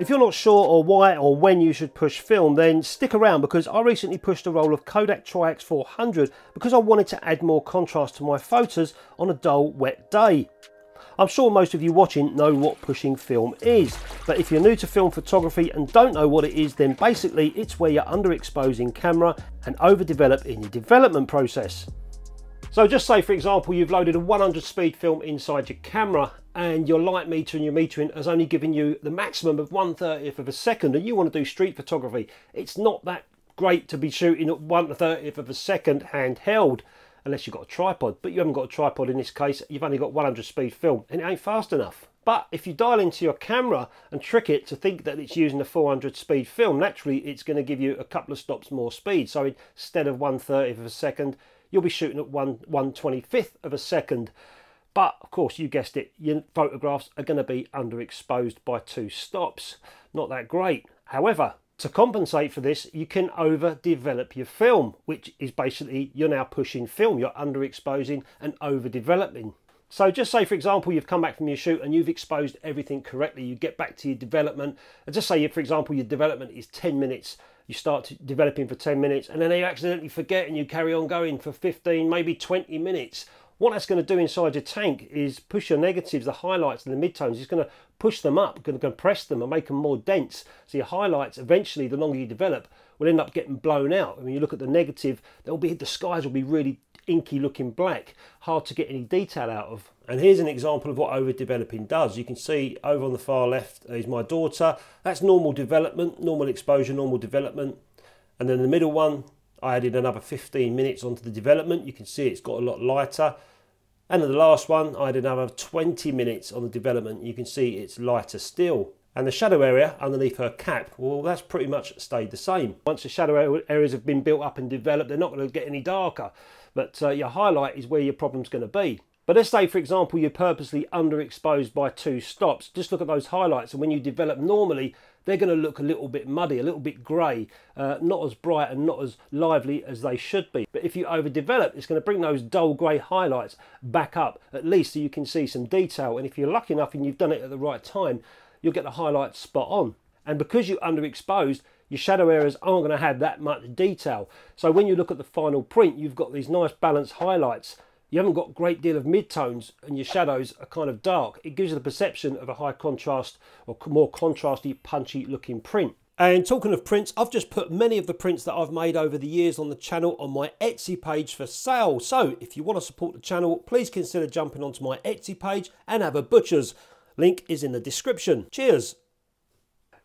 If you're not sure or why or when you should push film, then stick around, because I recently pushed a roll of Kodak Tri-X 400 because I wanted to add more contrast to my photos on a dull, wet day. I'm sure most of you watching know what pushing film is, but if you're new to film photography and don't know what it is, then basically it's where you're underexposing camera and overdevelop in your development process. So just say, for example, you've loaded a 100 speed film inside your camera and your light meter and your metering has only given you the maximum of 1/30th of a second, and you want to do street photography. It's not that great to be shooting at 1/30th of a second handheld, unless you've got a tripod, but you haven't got a tripod in this case. You've only got 100 speed film and it ain't fast enough. But if you dial into your camera and trick it to think that it's using a 400 speed film, naturally it's going to give you a couple of stops more speed. So instead of 1/30th of a second, you'll be shooting at 1/25th of a second. But of course, you guessed it, your photographs are going to be underexposed by 2 stops. Not that great. However, to compensate for this, you can overdevelop your film, which is basically you're now pushing film. You're underexposing and overdeveloping. So just say, for example, you've come back from your shoot and you've exposed everything correctly. You get back to your development, and just say, for example, your development is 10 minutes. You start developing for 10 minutes and then you accidentally forget and you carry on going for 15, maybe 20 minutes. What that's going to do inside your tank is push your negatives, the highlights and the midtones. It's going to push them up, going to compress them and make them more dense. So your highlights, eventually, the longer you develop, will end up getting blown out. And when you look at the negative, the skies will be really inky looking black, hard to get any detail out of. And here's an example of what overdeveloping does. You can see over on the far left is my daughter. That's normal development, normal exposure, normal development. And then the middle one, I added another 15 minutes onto the development. You can see it's got a lot lighter. And then the last one, I added another 20 minutes on the development. You can see it's lighter still. And the shadow area underneath her cap, well, that's pretty much stayed the same. Once the shadow areas have been built up and developed, they're not going to get any darker. But your highlight is where your problem's going to be. But let's say, for example, you're purposely underexposed by 2 stops. Just look at those highlights, and when you develop normally, they're going to look a little bit muddy, a little bit grey, not as bright and not as lively as they should be. But if you overdevelop, it's going to bring those dull grey highlights back up, at least so you can see some detail. And if you're lucky enough and you've done it at the right time, you'll get the highlights spot on. And because you're underexposed, your shadow areas aren't going to have that much detail. So when you look at the final print, you've got these nice balanced highlights. You haven't got a great deal of midtones and your shadows are kind of dark. It gives you the perception of a high contrast or more contrasty, punchy looking print. And talking of prints, I've just put many of the prints that I've made over the years on the channel on my Etsy page for sale. So if you want to support the channel, please consider jumping onto my Etsy page and have a butcher's. Link is in the description. Cheers.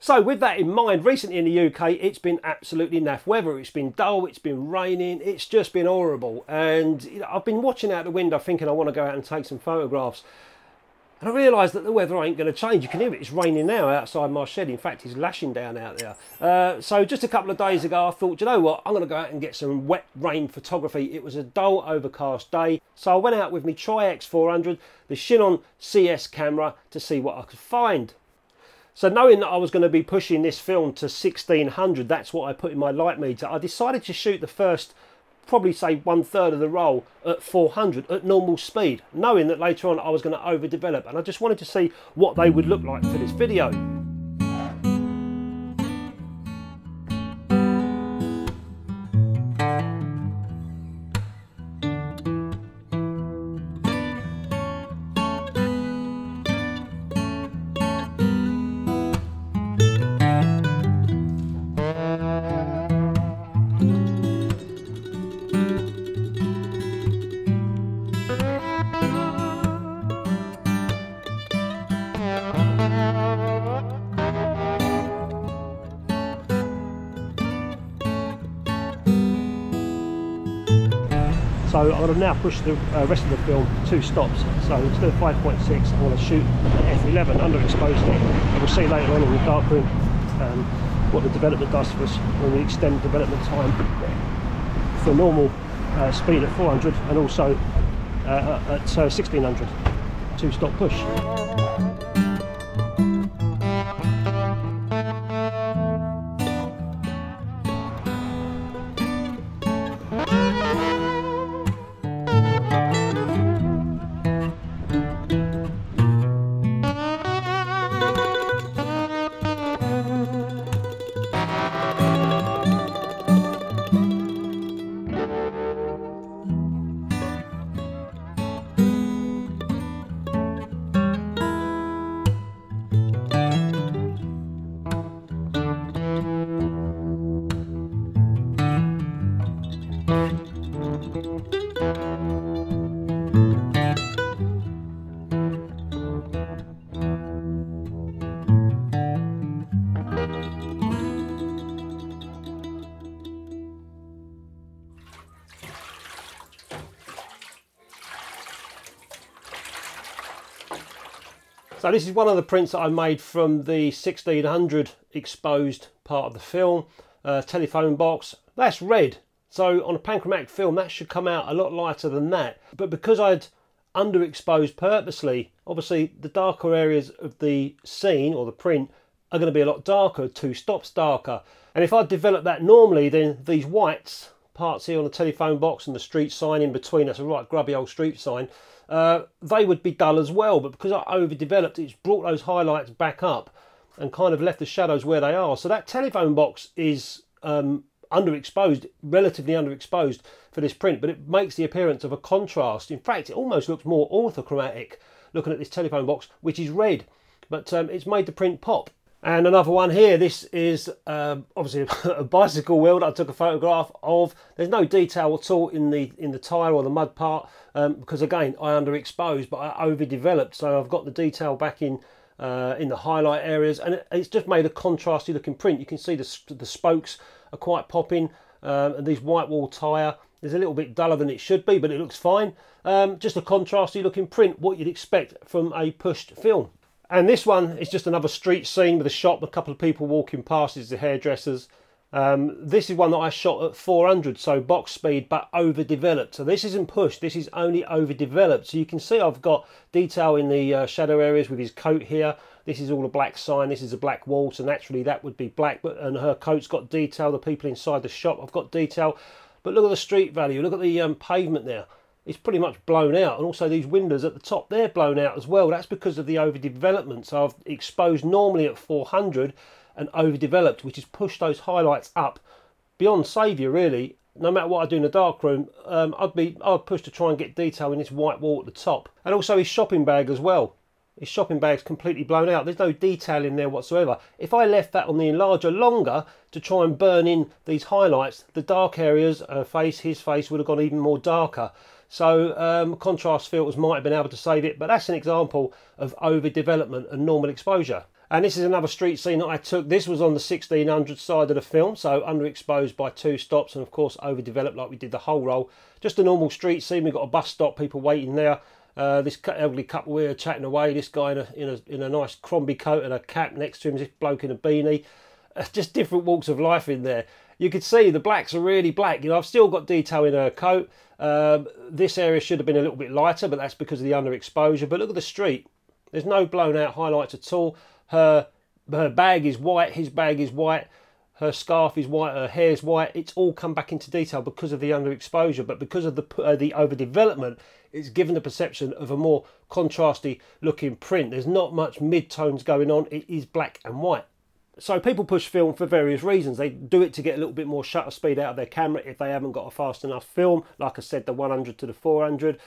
So with that in mind, recently in the UK, it's been absolutely naff weather. It's been dull, it's been raining, it's just been horrible. And I've been watching out the window thinking I want to go out and take some photographs. And I realised that the weather ain't going to change. You can hear it, it's raining now outside my shed. In fact, it's lashing down out there. So just a couple of days ago, I thought, you know what, I'm going to go out and get some wet rain photography. It was a dull, overcast day. So I went out with my Tri-X 400, the Chinon CS camera, to see what I could find. So knowing that I was going to be pushing this film to 1600, that's what I put in my light meter, I decided to shoot the first, probably say 1/3 of the roll at 400 at normal speed, knowing that later on I was going to overdevelop, and I just wanted to see what they would look like for this video. So I'm going to now push the rest of the film 2 stops. So instead of 5.6, I want to shoot at f11, underexposing it. And we'll see later on in the darkroom what the development does for us when we extend development time for normal speed at 400 and also at 1600. 2-stop push. So this is one of the prints that I made from the 1600 exposed part of the film, telephone box. That's red. So on a panchromatic film, that should come out a lot lighter than that. But because I'd underexposed purposely, obviously the darker areas of the scene or the print are going to be a lot darker, 2 stops darker. And if I develop that normally, then these whites parts here on the telephone box and the street sign in between, that's a right grubby old street sign, they would be dull as well. But because I overdeveloped, it's brought those highlights back up and kind of left the shadows where they are. So that telephone box is underexposed, relatively underexposed for this print, but it makes the appearance of a contrast. In fact, it almost looks more orthochromatic looking at this telephone box, which is red, but it's made the print pop. And another one here, this is obviously a bicycle wheel that I took a photograph of. There's no detail at all in the tyre or the mud part, because again, I underexposed, but I overdeveloped, so I've got the detail back in the highlight areas, and it's just made a contrasty looking print. You can see the spokes are quite popping, and these white wall tyre is a little bit duller than it should be, but it looks fine. Just a contrasty looking print, what you'd expect from a pushed film. And this one is just another street scene with a shop, a couple of people walking past. This is the hairdressers. This is one that I shot at 400, so box speed, but overdeveloped. So this isn't pushed, this is only overdeveloped. So you can see I've got detail in the shadow areas with his coat here. This is all a black sign, this is a black wall, so naturally that would be black, but and her coat's got detail. The people inside the shop, I've got detail. But look at the street value, look at the pavement there. It's pretty much blown out, and also these windows at the top, they're blown out as well. That's because of the overdevelopment. So I've exposed normally at 400 and overdeveloped, which has pushed those highlights up beyond saviour really. No matter what I do in the darkroom, I'd push to try and get detail in this white wall at the top. And also his shopping bag as well. His shopping bag's completely blown out. There's no detail in there whatsoever. If I left that on the enlarger longer to try and burn in these highlights, the dark areas, his face would have gone even more darker. So contrast filters might have been able to save it, but that's an example of overdevelopment and normal exposure. And this is another street scene that I took. This was on the 1600 side of the film, so underexposed by 2 stops, and of course overdeveloped like we did the whole roll. Just a normal street scene. We've got a bus stop, people waiting there. This elderly couple here chatting away. This guy in a nice Crombie coat and a cap next to him. This bloke in a beanie. Just different walks of life in there. You could see the blacks are really black. You know, I've still got detail in her coat. This area should have been a little bit lighter, but that's because of the underexposure. But look at the street. There's no blown out highlights at all. Her bag is white. His bag is white. Her scarf is white. Her hair's white. It's all come back into detail because of the underexposure. But because of the overdevelopment, it's given the perception of a more contrasty looking print. There's not much mid-tones going on. It is black and white. So people push film for various reasons. They do it to get a little bit more shutter speed out of their camera if they haven't got a fast enough film. Like I said, the 100 to the 400.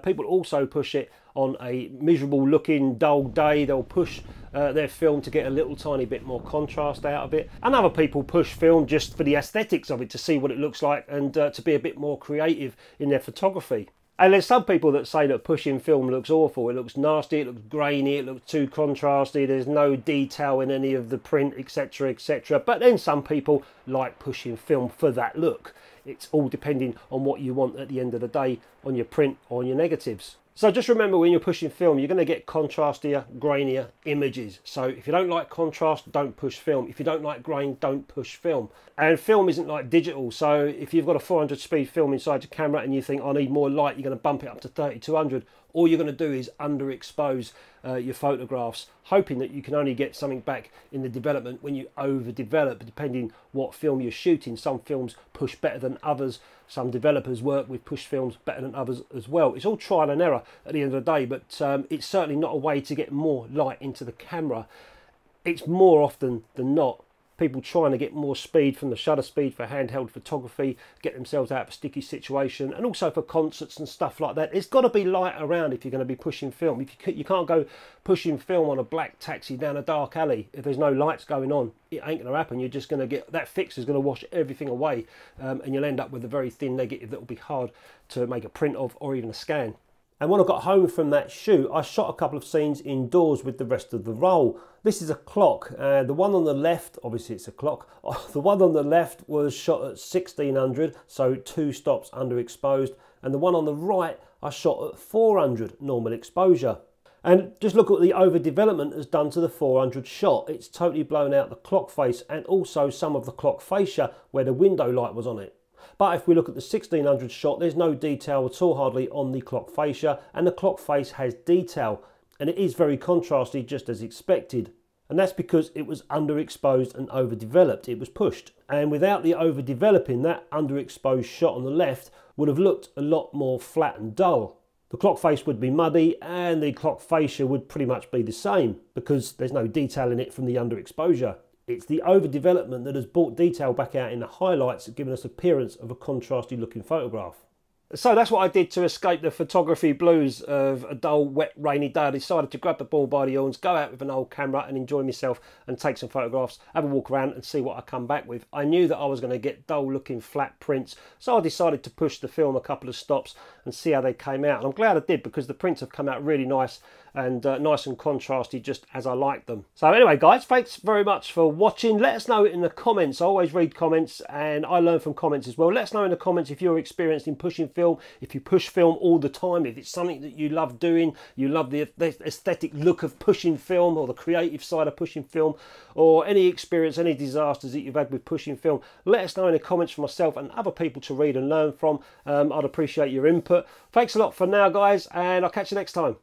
People also push it on a miserable looking dull day. They'll push their film to get a little tiny bit more contrast out of it. And other people push film just for the aesthetics of it, to see what it looks like and to be a bit more creative in their photography. And there's some people that say that pushing film looks awful. It looks nasty, it looks grainy, it looks too contrasty, there's no detail in any of the print, etc, etc. But then some people like pushing film for that look. It's all depending on what you want at the end of the day on your print or on your negatives. So just remember, when you're pushing film, you're going to get contrastier, grainier images. So if you don't like contrast, don't push film. If you don't like grain, don't push film. And film isn't like digital. So if you've got a 400 speed film inside your camera and you think, I need more light, you're going to bump it up to 3200. All you're going to do is underexpose your photographs, hoping that you can only get something back in the development when you overdevelop, depending what film you're shooting. Some films push better than others. Some developers work with push films better than others as well. It's all trial and error at the end of the day, but it's certainly not a way to get more light into the camera. It's more often than not people trying to get more speed from the shutter speed for handheld photography, get themselves out of a sticky situation, and also for concerts and stuff like that. It's got to be light around if you're going to be pushing film. You can't go pushing film on a black taxi down a dark alley if there's no lights going on. It ain't going to happen. You're just going to get, that fix is going to wash everything away, and you'll end up with a very thin negative that will be hard to make a print of or even a scan. And when I got home from that shoot, I shot a couple of scenes indoors with the rest of the roll. This is a clock. The one on the left, obviously it's a clock. The one on the left was shot at 1600, so 2 stops underexposed. And the one on the right, I shot at 400 normal exposure. And just look at what the overdevelopment has done to the 400 shot. It's totally blown out the clock face and also some of the clock fascia where the window light was on it. But if we look at the 1600 shot, there's no detail at all hardly on the clock fascia, and the clock face has detail, and it is very contrasty just as expected. And that's because it was underexposed and overdeveloped. It was pushed. And without the overdeveloping, that underexposed shot on the left would have looked a lot more flat and dull. The clock face would be muddy and the clock fascia would pretty much be the same because there's no detail in it from the underexposure. It's the overdevelopment that has brought detail back out in the highlights, giving us appearance of a contrasty looking photograph. So that's what I did to escape the photography blues of a dull, wet, rainy day. I decided to grab the ball by the horns, go out with an old camera and enjoy myself and take some photographs, have a walk around and see what I come back with. I knew that I was going to get dull looking flat prints, so I decided to push the film a couple of stops and see how they came out. And I'm glad I did because the prints have come out really nice and nice and contrasty, just as I like them. So anyway guys, thanks very much for watching. Let us know in the comments. I always read comments and I learn from comments as well. Let us know in the comments if you're experienced in pushing film, if you push film all the time, if it's something that you love doing, you love the aesthetic look of pushing film or the creative side of pushing film, or any experience, any disasters that you've had with pushing film. Let us know in the comments for myself and other people to read and learn from. I'd appreciate your input. Thanks a lot for now guys, and I'll catch you next time.